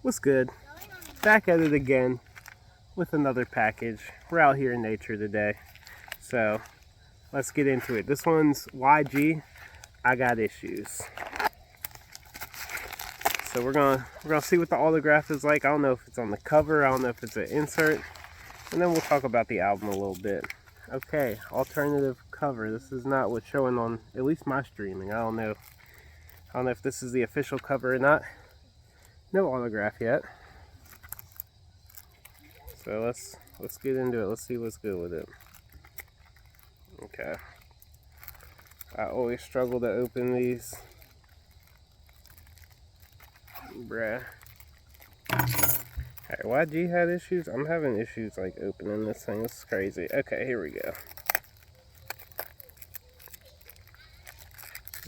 What's good? Back at it again with another package. We're out here in nature today, so let's get into it. This one's YG. I got issues. So we're gonna see what the autograph is like. I don't know if it's on the cover. I don't know if it's an insert, and then we'll talk about the album a little bit. Okay, alternative cover. This is not what's showing on at least my streaming. I don't know if this is the official cover or not. No autograph yet. So let's get into it. Let's see what's good with it. Okay. I always struggle to open these. Bruh. Alright, YG had issues? I'm having issues like opening this thing. This is crazy. Okay, here we go.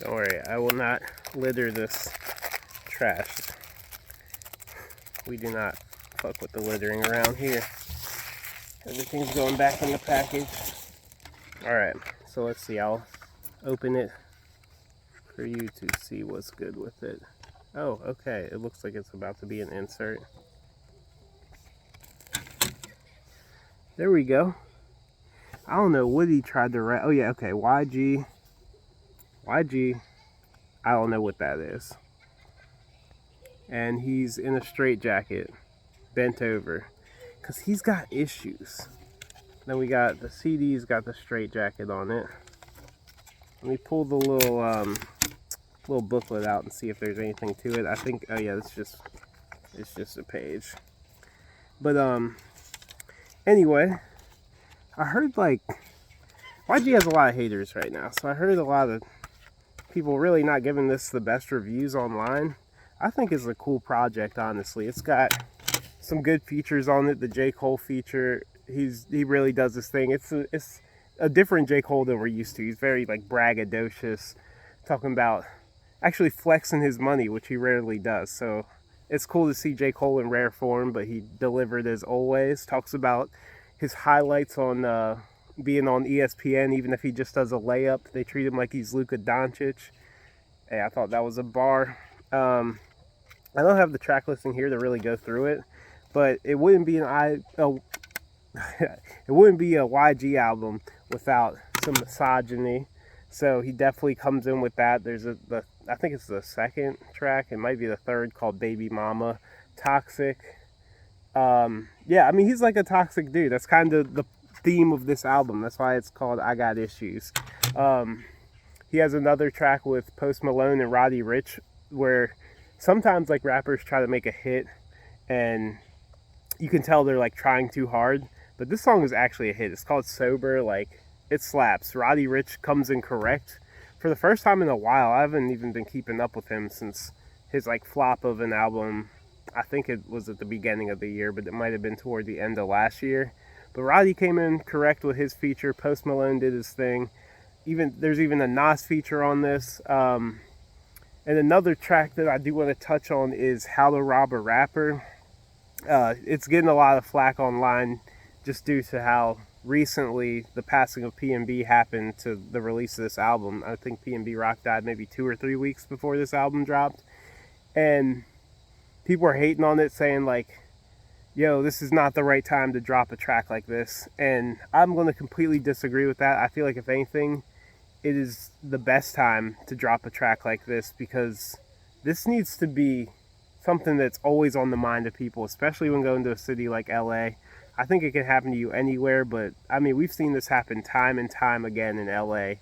Don't worry, I will not litter this trash. We do not fuck with the littering around here. Everything's going back in the package. Alright, so let's see. I'll open it for you to see what's good with it. Oh, okay. It looks like it's about to be an insert. There we go. I don't know what he tried to write. Oh, yeah, okay. YG. I don't know what that is. And he's in a straitjacket, bent over, because he's got issues. Then we got the CD's got the straitjacket on it. Let me pull the little booklet out and see if there's anything to it. I think, oh yeah, it's just a page. But anyway, I heard like YG has a lot of haters right now, so I heard a lot of people really not giving this the best reviews online. I think it's a cool project, honestly. It's got some good features on it. The J. Cole feature, he really does this thing. It's a different J. Cole than we're used to. He's very like braggadocious, talking about actually flexing his money, which he rarely does. So it's cool to see J. Cole in rare form, but he delivered as always. Talks about his highlights on being on ESPN, even if he just does a layup. They treat him like he's Luka Doncic. Hey, I thought that was a bar. I don't have the track listing here to really go through it, but it wouldn't be it wouldn't be a YG album without some misogyny. So he definitely comes in with that. There's I think it's the second track. It might be the third, called Baby Mama. Toxic. Yeah, I mean, he's like a toxic dude. That's kind of the theme of this album. That's why it's called I Got Issues. He has another track with Post Malone and Roddy Ricch, where sometimes like rappers try to make a hit and you can tell they're like trying too hard, but this song is actually a hit. It's called Sober. Like, it slaps. Roddy Ricch comes in correct for the first time in a while. I haven't even been keeping up with him since his like flop of an album. I think it was at the beginning of the year, but it might have been toward the end of last year. But Roddy came in correct with his feature. Post Malone did his thing. There's even a Nas feature on this. And another track that I do want to touch on is How to Rob a Rapper. It's getting a lot of flack online just due to how recently the passing of PNB happened to the release of this album. I think PNB Rock died maybe 2 or 3 weeks before this album dropped. And people are hating on it, saying like, yo, this is not the right time to drop a track like this. And I'm going to completely disagree with that. I feel like if anything, it is the best time to drop a track like this, because this needs to be something that's always on the mind of people, especially when going to a city like LA. I think it can happen to you anywhere, but I mean, we've seen this happen time and time again in LA,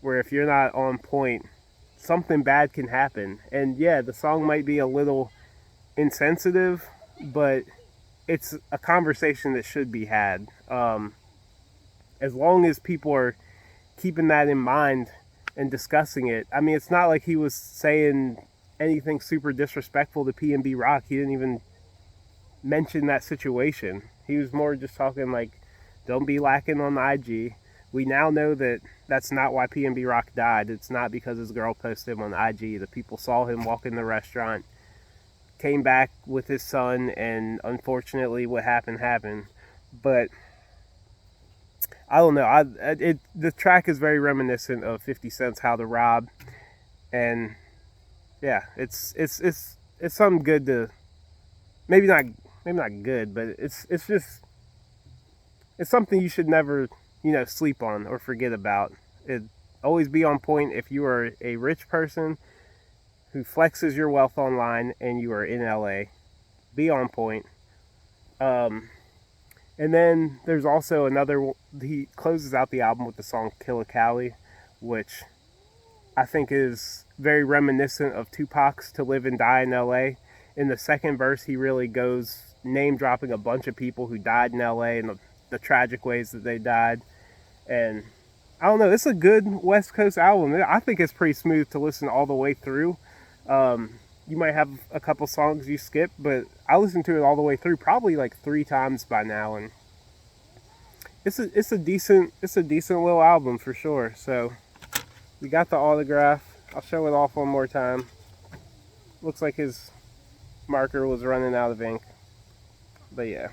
where if you're not on point, something bad can happen. And yeah, the song might be a little insensitive, but it's a conversation that should be had. As long as people are keeping that in mind and discussing it. I mean, it's not like he was saying anything super disrespectful to PNB Rock. He didn't even mention that situation. He was more just talking like, don't be lacking on IG. We now know that that's not why PNB Rock died. It's not because his girl posted him on IG. The people saw him walk in the restaurant, came back with his son, and unfortunately what happened. But I don't know. The track is very reminiscent of 50 Cent's How to Rob, and yeah, it's something good to maybe not good, but it's just it's something you should never, sleep on or forget about. It always be on point if you are a rich person who flexes your wealth online and you are in LA. Be on point. Um, and then there's also another. He closes out the album with the song "Killicali," which I think is very reminiscent of Tupac's "To Live and Die in L.A." In the second verse, he really goes name dropping a bunch of people who died in L.A. and the tragic ways that they died. And I don't know, it's a good West Coast album. I think it's pretty smooth to listen all the way through. You might have a couple songs you skip, but I listened to it all the way through probably like 3 times by now, and it's a decent little album for sure. So we got the autograph. I'll show it off one more time. Looks like his marker was running out of ink, but yeah.